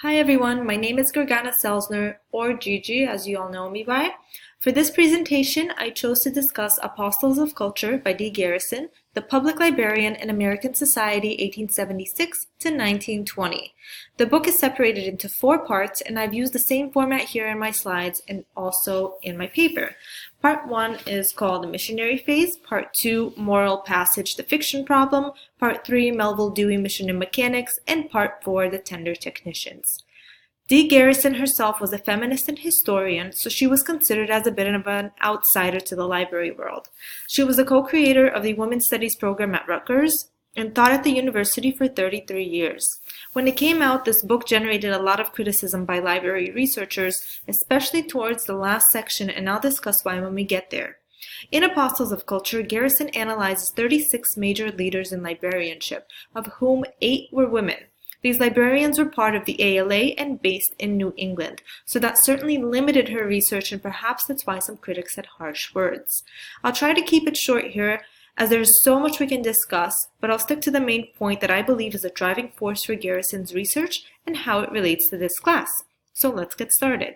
Hi everyone, my name is Gergana Selsner, or Gigi as you all know me by. For this presentation, I chose to discuss Apostles of Culture by D. Garrison, the Public Librarian in American Society 1876 to 1920. The book is separated into 4 parts, and I've used the same format here in my slides and also in my paper. Part 1 is called the Missionary Phase, Part 2, Moral Passage, the Fiction Problem, Part 3, Melville Dewey, Mission and Mechanics, and Part 4, The Tender Technicians. D. Garrison herself was a feminist and historian, so she was considered as a bit of an outsider to the library world. She was a co-creator of the Women's Studies program at Rutgers and taught at the university for 33 years. When it came out, this book generated a lot of criticism by library researchers, especially towards the last section, and I'll discuss why when we get there. In Apostles of Culture, Garrison analyzes 36 major leaders in librarianship, of whom 8 were women. These librarians were part of the ALA and based in New England, so that certainly limited her research, and perhaps that's why some critics had harsh words. I'll try to keep it short here, as there is so much we can discuss, but I'll stick to the main point that I believe is a driving force for Garrison's research and how it relates to this class. So let's get started.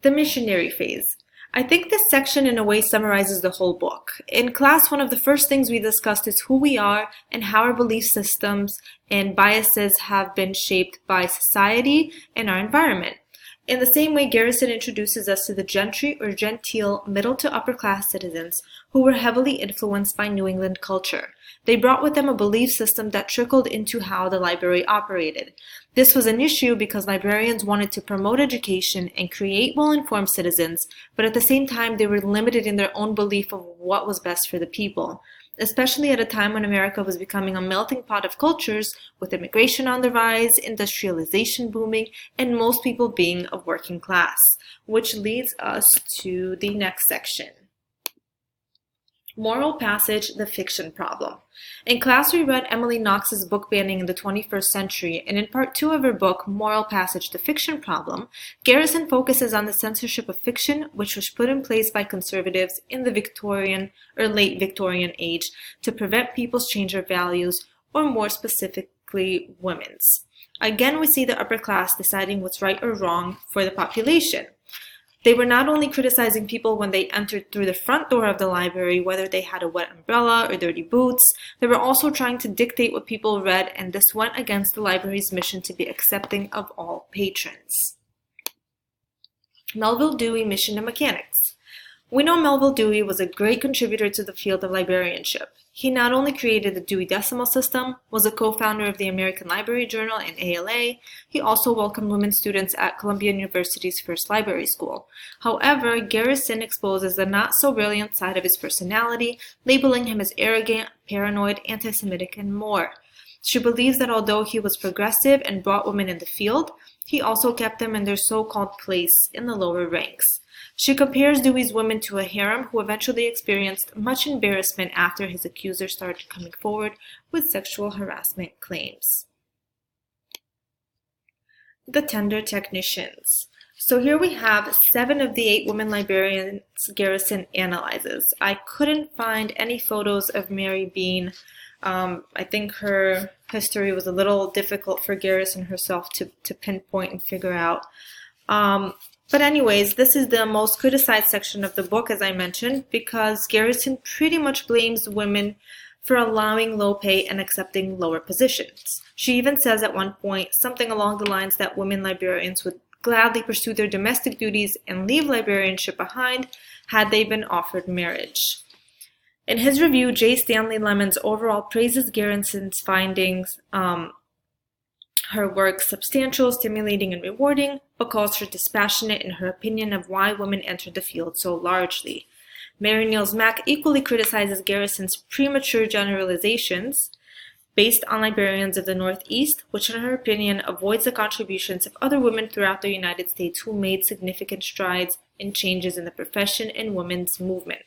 The missionary phase. I think this section in a way summarizes the whole book. In class, one of the first things we discussed is who we are and how our belief systems and biases have been shaped by society and our environment. In the same way, Garrison introduces us to the gentry or genteel middle to upper class citizens who were heavily influenced by New England culture. They brought with them a belief system that trickled into how the library operated. This was an issue because librarians wanted to promote education and create well-informed citizens, but at the same time they were limited in their own belief of what was best for the people, especially at a time when America was becoming a melting pot of cultures, with immigration on the rise, industrialization booming, and most people being of working class, which leads us to the next section. Moral Passage, the Fiction Problem. In class, we read Emily Knox's book Banning in the 21st Century, and in part 2 of her book, Moral Passage, the Fiction Problem, Garrison focuses on the censorship of fiction, which was put in place by conservatives in the Victorian or late Victorian age to prevent people's change their values, or more specifically, women's. Again, we see the upper class deciding what's right or wrong for the population. They were not only criticizing people when they entered through the front door of the library, whether they had a wet umbrella or dirty boots, they were also trying to dictate what people read, and this went against the library's mission to be accepting of all patrons. Melville Dewey, Mission and Mechanics. We know Melville Dewey was a great contributor to the field of librarianship. He not only created the Dewey Decimal System, was a co-founder of the American Library Journal and ALA, he also welcomed women students at Columbia University's first library school. However, Garrison exposes the not-so-brilliant side of his personality, labeling him as arrogant, paranoid, anti-Semitic, and more. She believes that although he was progressive and brought women in the field, he also kept them in their so-called place in the lower ranks. She compares Dewey's women to a harem who eventually experienced much embarrassment after his accusers started coming forward with sexual harassment claims. The Tender Technicians. So here we have 7 of the 8 women librarians Garrison analyzes. I couldn't find any photos of Mary Bean. I think her history was a little difficult for Garrison herself to pinpoint and figure out. But anyways, this is the most criticized section of the book, as I mentioned, because Garrison pretty much blames women for allowing low pay and accepting lower positions. She even says at one point something along the lines that women librarians would gladly pursue their domestic duties and leave librarianship behind had they been offered marriage. In his review, J. Stanley Lemons overall praises Garrison's findings, her work substantial, stimulating, and rewarding, but calls her dispassionate in her opinion of why women entered the field so largely. Mary Niels Mack equally criticizes Garrison's premature generalizations based on librarians of the Northeast, which in her opinion avoids the contributions of other women throughout the United States who made significant strides in changes in the profession and women's movement.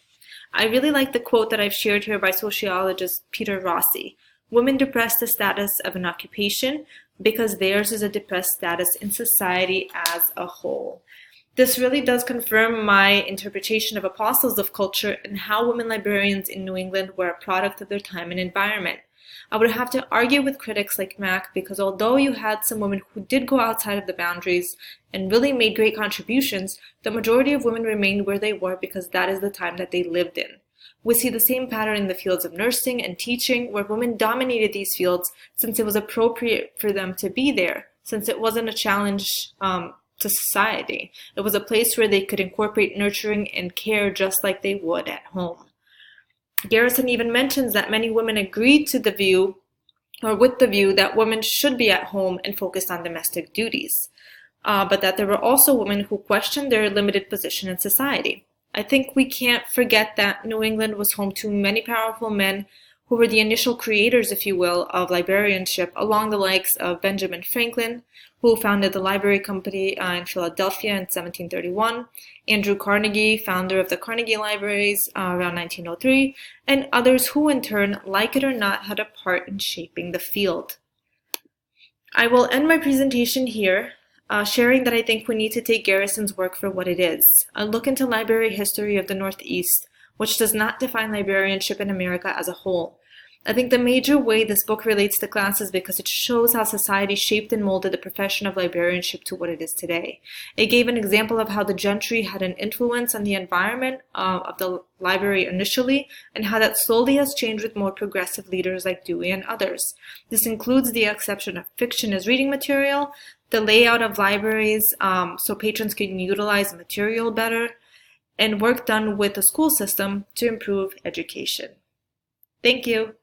I really like the quote that I've shared here by sociologist Peter Rossi. Women depress the status of an occupation because theirs is a depressed status in society as a whole. This really does confirm my interpretation of Apostles of Culture and how women librarians in New England were a product of their time and environment. I would have to argue with critics like Mack because although you had some women who did go outside of the boundaries and really made great contributions, the majority of women remained where they were because that is the time that they lived in. We see the same pattern in the fields of nursing and teaching, where women dominated these fields since it was appropriate for them to be there, since it wasn't a challenge to society. It was a place where they could incorporate nurturing and care just like they would at home. Garrison even mentions that many women agreed to the view, or with the view, that women should be at home and focused on domestic duties, but that there were also women who questioned their limited position in society. I think we can't forget that New England was home to many powerful men who were the initial creators, if you will, of librarianship, along the likes of Benjamin Franklin, who founded the Library Company in Philadelphia in 1731, Andrew Carnegie, founder of the Carnegie Libraries around 1903, and others who in turn, like it or not, had a part in shaping the field. I will end my presentation here, sharing that I think we need to take Garrison's work for what it is, a look into library history of the Northeast, which does not define librarianship in America as a whole. I think the major way this book relates to class is because it shows how society shaped and molded the profession of librarianship to what it is today. It gave an example of how the gentry had an influence on the environment of the library initially, and how that slowly has changed with more progressive leaders like Dewey and others. This includes the exception of fiction as reading material, the layout of libraries so patrons can utilize the material better, and work done with the school system to improve education. Thank you.